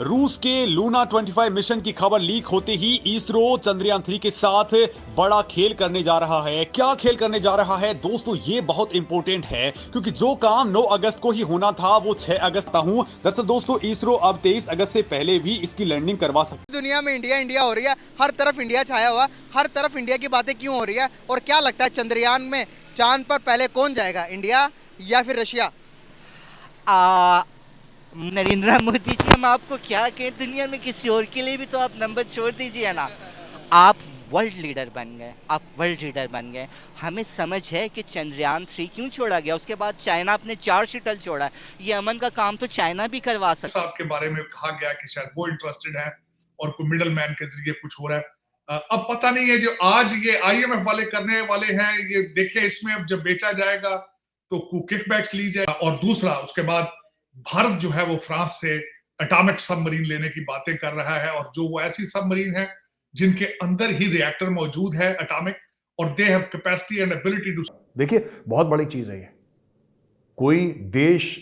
रूस के Luna 25 mission की खबर लीक होते ही इसरो चंद्रयान 3 के साथ बड़ा खेल करने जा रहा है। क्या खेल करने जा रहा है दोस्तों, ये बहुत इंपॉर्टेंट है क्योंकि जो काम 9 अगस्त को ही होना था वो 6 अगस्त हूं। दरअसल दोस्तों इसरो अब 23 अगस्त से पहले भी इसकी लैंडिंग करवा सकती। दुनिया में इंडिया इंडिया हो रही है, हर तरफ इंडिया छाया हुआ, हर तरफ इंडिया की बातें क्यों हो रही है? और क्या लगता है चंद्रयान में चांद पर पहले कौन जाएगा, इंडिया या फिर रशिया? नरेंद्र मोदी जी, हम आपको क्या कहें, दुनिया में किसी और के लिए भी तो आप नंबर छोड़ दीजिए ना। आप वर्ल्ड लीडर बन गए, आप वर्ल्ड लीडर बन गए। हमें समझ है कि चंद्रयान 3 क्यों छोड़ा गया, उसके बाद चाइना अपने 4 शटल छोड़ा। ये अमन का काम तो चाइना भी करवा सकता है। साहब के बारे में कहा गया कि शायद वो इंटरेस्टेड है और कोई मिडल मैन के जरिए कुछ हो रहा है। अब पता नहीं है, जो आज ये आईएमएफ वाले करने वाले हैं, ये देखिए इसमें अब जब बेचा जाएगा तो किकबैक्स ली जाए। और दूसरा, उसके बाद भारत जो है वो फ्रांस से एटॉमिक सबमरीन लेने की बातें कर रहा है, और जो वो ऐसी सबमरीन है जिनके अंदर ही रिएक्टर मौजूद है एटॉमिक, और they have capacity and ability to. देखिए, बहुत बड़ी चीज है ये। कोई देश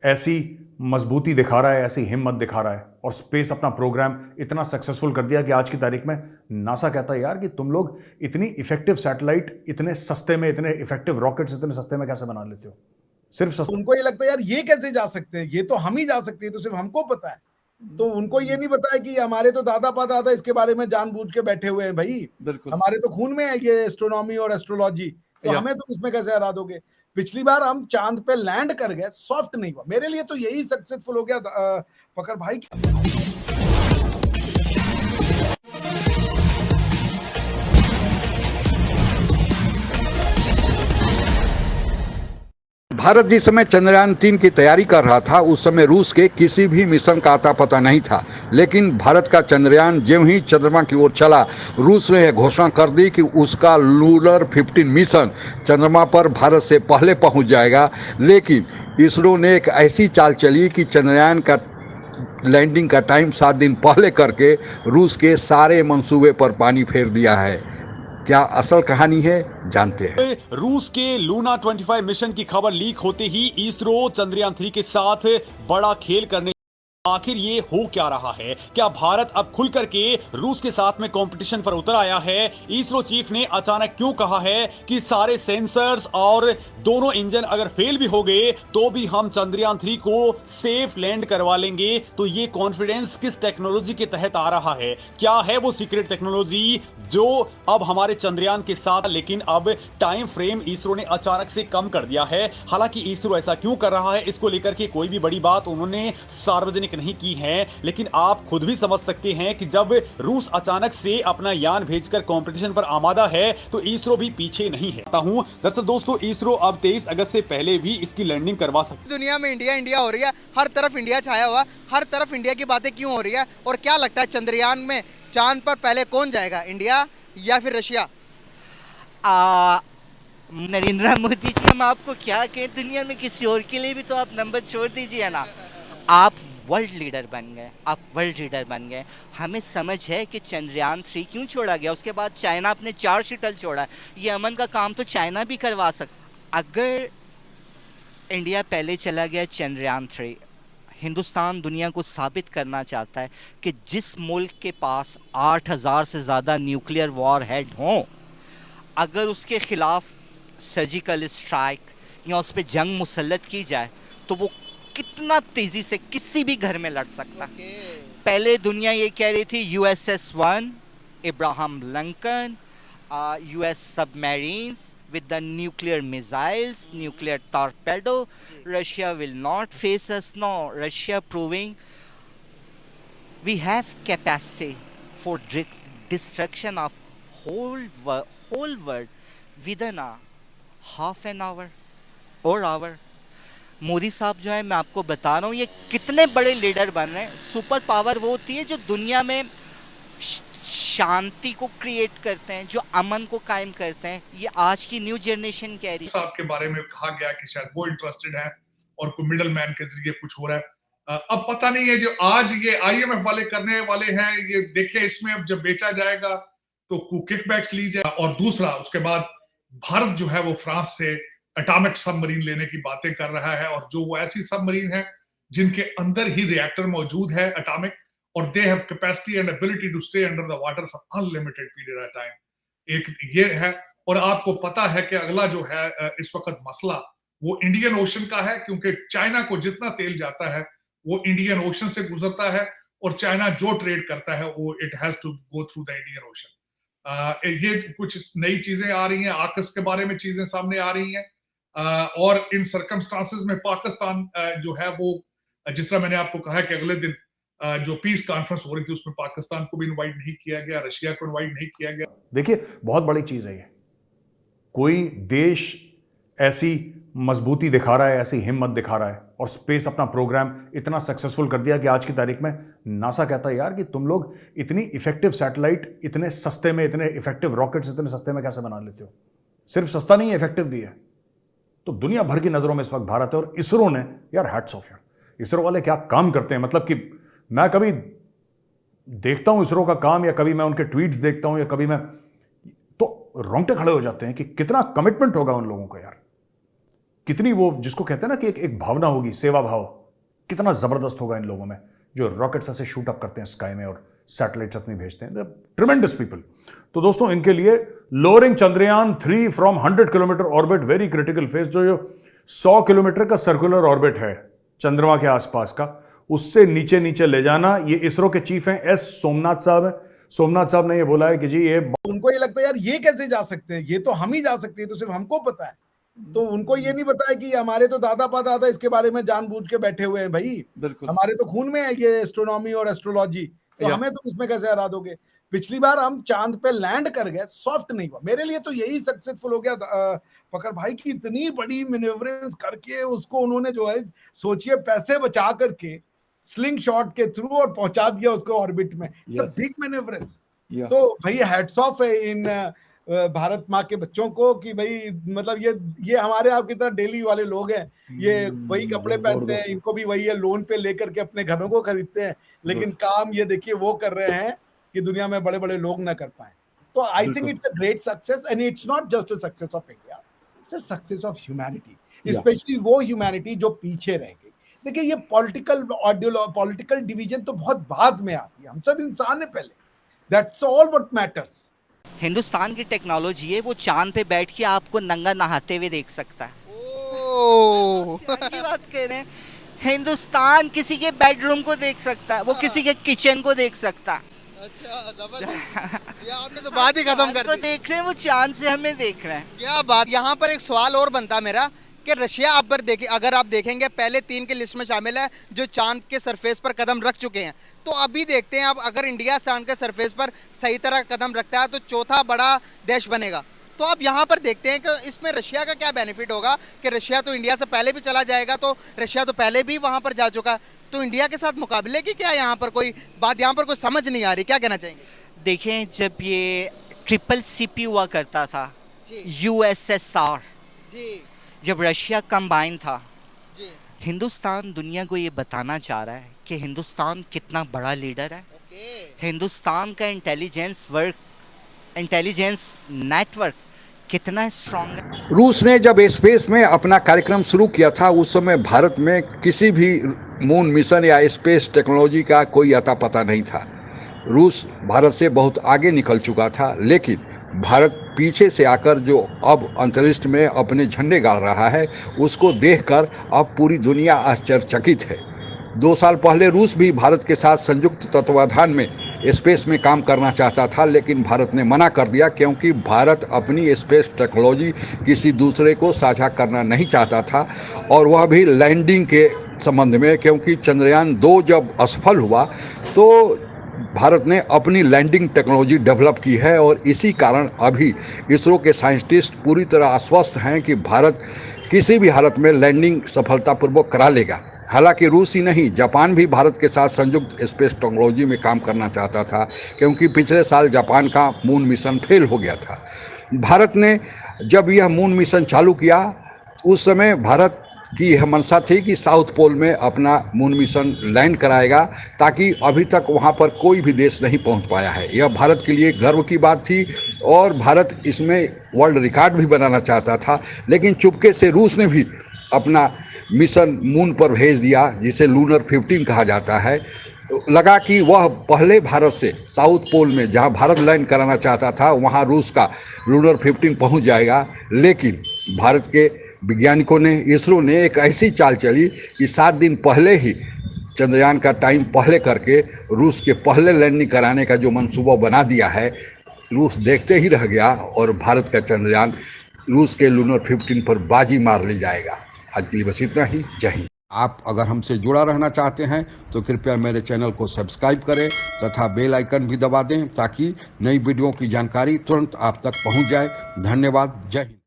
ऐसी मजबूती दिखा रहा है, ऐसी हिम्मत दिखा रहा है और स्पेस अपना प्रोग्राम इतना सक्सेसफुल कर दिया कि आज की तारीख में नासा कहता है यार कि तुम लोग इतनी इफेक्टिव सैटेलाइट इतने सस्ते में, इतने इफेक्टिव रॉकेट्स इतने सस्ते में कैसे बना लेते हो? सिर्फ उनको ये लगता है यार ये कैसे जा सकते हैं, ये तो हम ही जा सकते हैं, तो सिर्फ हमको पता है। तो उनको ये नहीं पता है कि हमारे तो दादा परदादा इसके बारे में जानबूझ के बैठे हुए हैं भाई। बिल्कुल, हमारे तो खून में है ये एस्ट्रोनॉमी और एस्ट्रोलॉजी, तो हमें तो इसमें कैसे हरा दोगे? पिछली बार हम चांद पे लैंड कर गए, सॉफ्ट नहीं हुआ। मेरे लिए तो यही सक्सेसफुल हो गया फकर भाई। भारत जिस समय चंद्रयान 3 की तैयारी कर रहा था, उस समय रूस के किसी भी मिशन का आता पता नहीं था। लेकिन भारत का चंद्रयान ज्यों ही चंद्रमा की ओर चला, रूस ने यह घोषणा कर दी कि उसका लूनर 15 मिशन चंद्रमा पर भारत से पहले पहुंच जाएगा। लेकिन इसरो ने एक ऐसी चाल चली कि चंद्रयान का लैंडिंग का टाइम 7 दिन पहले करके रूस के सारे मंसूबे पर पानी फेर दिया है। क्या असल कहानी है, जानते हैं। रूस के लूना 25 मिशन की खबर लीक होते ही इसरो चंद्रयान 3 के साथ बड़ा खेल करने। आखिर ये हो क्या रहा है? क्या भारत अब खुल करके रूस के साथ में कंपटीशन पर उतर आया है? इसरो चीफ ने अचानक क्यों कहा है कि सारे सेंसर्स और दोनों इंजन अगर फेल भी हो गए तो भी हम चंद्रयान 3 को सेफ लैंड करवा लेंगे? तो ये कॉन्फिडेंस किस टेक्नोलॉजी के तहत आ रहा है? क्या है वो सीक्रेट टेक्नोलॉजी जो अब हमारे चंद्रयान के साथ, लेकिन अब टाइम फ्रेम इसरो ने अचानक से कम कर दिया है। हालांकि इसरो ऐसा क्यों कर रहा है, इसको लेकर के कोई भी बड़ी बात उन्होंने सार्वजनिक नहीं की है, लेकिन आप खुद भी समझ सकते हैं कि जब रूस अचानक से अपना यान भेजकर कंपटीशन पर आमादा है तो इसरो भी पीछे नहीं है। दरअसल दोस्तों इसरो अब 23 अगस्त से पहले भी इसकी लैंडिंग करवा सकती है। दुनिया में इंडिया इंडिया हो रही है, हर तरफ इंडिया छाया हुआ, हर तरफ इंडिया की बातें क्यों हो रही है? और क्या लगता है चंद्रयान में चांद पर पहले कौन जाएगा, इंडिया या फिर रशिया? नरेंद्र मोदी जी, हम आपको क्या कहें, दुनिया में किसी और के लिए भी तो आप नंबर छोड़ दीजिए ना। आप वर्ल्ड लीडर बन गए, आप वर्ल्ड लीडर बन गए। हमें समझ है कि चंद्रयान 3 क्यों छोड़ा गया, उसके बाद चाइना अपने 4 शटल छोड़ा। ये अमन का काम तो चाइना भी करवा सकता। अगर इंडिया पहले चला गया चंद्रयान 3, हिंदुस्तान दुनिया को साबित करना चाहता है कि जिस मुल्क के पास 8000 से ज़्यादा न्यूक्लियर वॉर हेड हों, अगर उसके ख़िलाफ़ सर्जिकल स्ट्राइक या उस पर जंग मुसल्लत की जाए तो वो कितना तेजी से किसी भी घर में लड़ सकता। पहले दुनिया ये कह रही थी USS 1 Ibrahim Lincoln, US submarines with the nuclear missiles, nuclear torpedo, Russia will not face us. No, Russia proving we have capacity for destruction of whole world within a half an hour or hour. Modi साहब जो है, मैं आपको बता रहा हूँ, ये कितने बड़े लीडर बन रहे हैं। सुपर पावर वो होती है जो दुनिया में शांति को क्रिएट करते हैं, जो अमन को कायम करते हैं। ये आज की न्यू जनरेशन कह रही है। साहब के बारे में कहा गया कि शायद वो इंटरेस्टेड है और कोई मिडल मैन के जरिए कुछ हो रहा है। अब पता नहीं है, जो आज ये आईएमएफ वाले करने वाले हैं, ये देखिए इसमें अब जब बेचा जाएगा तो किकबैक्स ली जाए। और दूसरा, उसके बाद भारत जो है वो फ्रांस से एटॉमिक सबमरीन लेने की बातें कर रहा है, और जो वो ऐसी सबमरीन है जिनके अंदर ही रिएक्टर मौजूद है एटॉमिक, और they have capacity and ability to stay under the water for unlimited period of time. एक ये है, और आपको पता है कि अगला जो है इस वक्त मसला वो इंडियन ओशन का है, क्योंकि चाइना को जितना तेल जाता है वो इंडियन ओशन से गुजरता है, और चाइना जो ट्रेड करता है वो it has to go through the Indian Ocean. ये कुछ नई चीजें आ रही हैं, आकस के बारे में चीजें सामने आ रही हैं, और इन सर्कमस्टांसेस में पाकिस्तान जो है वो, जिस तरह मैंने आपको कहा कि अगले दिन जो पीस कॉन्फ्रेंस हो रही थी उसमें पाकिस्तान को भी इनवाइट नहीं किया गया, रशिया को इनवाइट नहीं किया गया। देखिए, बहुत बड़ी चीज है ये। कोई देश ऐसी मजबूती दिखा रहा है, ऐसी हिम्मत दिखा रहा है और स्पेस अपना प्रोग्राम इतना सक्सेसफुल कर दिया कि आज की तारीख में नासा कहता है यार कि तुम लोग इतनी इफेक्टिव सैटेलाइट इतने सस्ते में, इतने इफेक्टिव रॉकेट्स इतने सस्ते में कैसे बना लेते हो। सिर्फ सस्ता नहीं है, इफेक्टिव भी है। तो दुनिया भर की नजरों में इस वक्त भारत है, और इसरो ने, यार हैट्स ऑफ यार, इसरो वाले क्या काम करते हैं। मतलब कि मैं कभी देखता हूं इसरो का काम, या कभी मैं उनके ट्वीट्स देखता हूं, या कभी मैं, तो रोंगटे खड़े हो जाते हैं कि कितना कमिटमेंट होगा उन लोगों का यार, कितनी वो जिसको कहते हैं ना कि एक भावना होगी, सेवा भाव, कितना जबरदस्त होगा इन लोगों में जो रॉकेट्स ऐसे शूट अप करते हैं स्काई में और सैटेलाइट्स अपनी भेजते हैं। Tremendous people. तो दोस्तों, इनके लिए lowering Chandrayaan 3 from 100 kilometre orbit, very critical phase, जो 100 किलोमीटर का सर्कुलर ऑर्बिट है चंद्रमा के आसपास का, उससे नीचे नीचे ले जाना। ये इसरो के चीफ हैं एस सोमनाथ साहब है। सोमनाथ साहब ने ये बोला है कि जी ये, उनको ये लगता है यार ये कैसे जा सकते हैं, ये तो हम ही जा सकते हैं, तो सिर्फ हमको पता है। तो उनको ये नहीं पता है कि हमारे तो दादा परदादा इसके बारे में जानबूझ के बैठे हुए हैं भाई। बिल्कुल, हमारे तो खून में है ये एस्ट्रोनॉमी और एस्ट्रोलॉजी, तो हमें तो इसमें कैसे हरा दोगे। पिछली बार हम चांद पे लैंड कर गए, सॉफ्ट नहीं हुआ। मेरे लिए तो यही सक्सेसफुल हो गया फकर भाई की, इतनी बड़ी मैन्युवरेंस करके उसको उन्होंने जो है, सोचिए पैसे बचा करके स्लिंग शॉट के थ्रू और पहुंचा दिया उसको ऑर्बिट में। It's a big manoeuvres. तो भाई हैट्स ऑफ है इन भारत माँ के बच्चों को कि भाई मतलब ये हमारे आपकी तरह डेली वाले लोग हैं, ये वही कपड़े पहनते हैं, इनको भी वही है, लोन पे लेकर के अपने घरों को खरीदते हैं, लेकिन काम ये देखिए वो कर रहे हैं कि दुनिया में बड़े बड़े लोग ना कर पाए। तो I think it's a great success, and it's not just a success of India, it's a success of humanity, specially वो ह्यूमैनिटी जो पीछे रह गई। देखिए, ये पॉलिटिकल डिवीजन तो बहुत बाद में आती है, हम सब इंसान है पहले, that's all what matters. Hindustan की टेक्नोलॉजी है, वो चांद पे बैठ के आपको नंगा नहाते हुए देख सकता है। की बात कह रहे हैं, हिंदुस्तान किसी के बेडरूम को देख सकता है, वो किसी के किचन को देख सकता है। अच्छा, जबरदस्त। ये आपने तो बात ही खत्म कर दी। देख रहे हैं, वो चांद से हमें देख रहे हैं। क्या बात। यहाँ पर एक सवाल और बनता मेरा कि रशिया अगर आप देखेंगे पहले 3 की लिस्ट में शामिल है जो चांद के सरफेस पर कदम रख चुके हैं। तो अभी देखते हैं अब अगर इंडिया चांद के सरफेस पर सही तरह कदम रखता है तो चौथा बड़ा देश बनेगा। तो आप यहाँ पर देखते हैं कि इसमें रशिया का क्या बेनिफिट होगा कि रशिया तो इंडिया से पहले भी चला जाएगा, तो रशिया तो पहले भी वहाँ पर जा चुका, तो इंडिया के साथ मुकाबले की क्या यहाँ पर कोई बात, यहाँ पर कोई समझ नहीं आ रही, क्या कहना चाहेंगे? देखें, जब ये CCP हुआ करता था, USSR, जब रशिया कंबाइन था, हिंदुस्तान दुनिया को ये बताना चाह रहा है कि हिंदुस्तान कितना बड़ा लीडर है। हिंदुस्तान का इंटेलिजेंस नेटवर्क कितना स्ट्रांग है। रूस ने जब स्पेस में अपना कार्यक्रम शुरू किया था, उस समय भारत में किसी भी मून मिशन या स्पेस टेक्नोलॉजी का कोई अता पता नहीं था। रूस भारत से बहुत आगे निकल चुका था, लेकिन भारत पीछे से आकर जो अब अंतरिक्ष में अपने झंडे गाड़ रहा है, उसको देखकर अब पूरी दुनिया आश्चर्यचकित है। 2 साल पहले रूस भी भारत के साथ संयुक्त तत्वाधान में स्पेस में काम करना चाहता था, लेकिन भारत ने मना कर दिया, क्योंकि भारत अपनी स्पेस टेक्नोलॉजी किसी दूसरे को साझा करना नहीं चाहता था, और वह भी लैंडिंग के संबंध में, क्योंकि चंद्रयान 2 जब असफल हुआ तो भारत ने अपनी लैंडिंग टेक्नोलॉजी डेवलप की है, और इसी कारण अभी इसरो के साइंटिस्ट पूरी तरह आश्वस्त हैं कि भारत किसी भी हालत में लैंडिंग सफलतापूर्वक करा लेगा। हालांकि रूस ही नहीं, जापान भी भारत के साथ संयुक्त स्पेस टेक्नोलॉजी में काम करना चाहता था, क्योंकि पिछले साल जापान का मून मिशन फेल हो गया था। भारत ने जब यह मून मिशन चालू किया, उस समय भारत की यह मंशा थी कि साउथ पोल में अपना मून मिशन लैंड कराएगा, ताकि अभी तक वहां पर कोई भी देश नहीं पहुंच पाया है। यह भारत के लिए गर्व की बात थी, और भारत इसमें वर्ल्ड रिकॉर्ड भी बनाना चाहता था, लेकिन चुपके से रूस ने भी अपना मिशन मून पर भेज दिया, जिसे लूनर 15 कहा जाता है। लगा कि वह पहले भारत से साउथ पोल में जहां भारत लैंड कराना चाहता था वहां रूस का लूनर 15 पहुंच जाएगा, लेकिन भारत के वैज्ञानिकों ने, इसरो ने एक ऐसी चाल चली कि 7 दिन पहले ही चंद्रयान का टाइम पहले करके रूस के पहले लैंडिंग कराने का जो मंसूबा बना दिया है, रूस देखते ही रह गया और भारत का चंद्रयान रूस के लूनर 15 पर बाजी मार ले जाएगा। आज के लिए बस इतना ही। जय हिंद। आप अगर हमसे जुड़ा रहना चाहते हैं तो कृपया मेरे चैनल को सब्सक्राइब करें तथा बेल आइकन भी दबा दें ताकि नई वीडियो की जानकारी तुरंत आप तक पहुंच जाए। धन्यवाद। जय हिंद।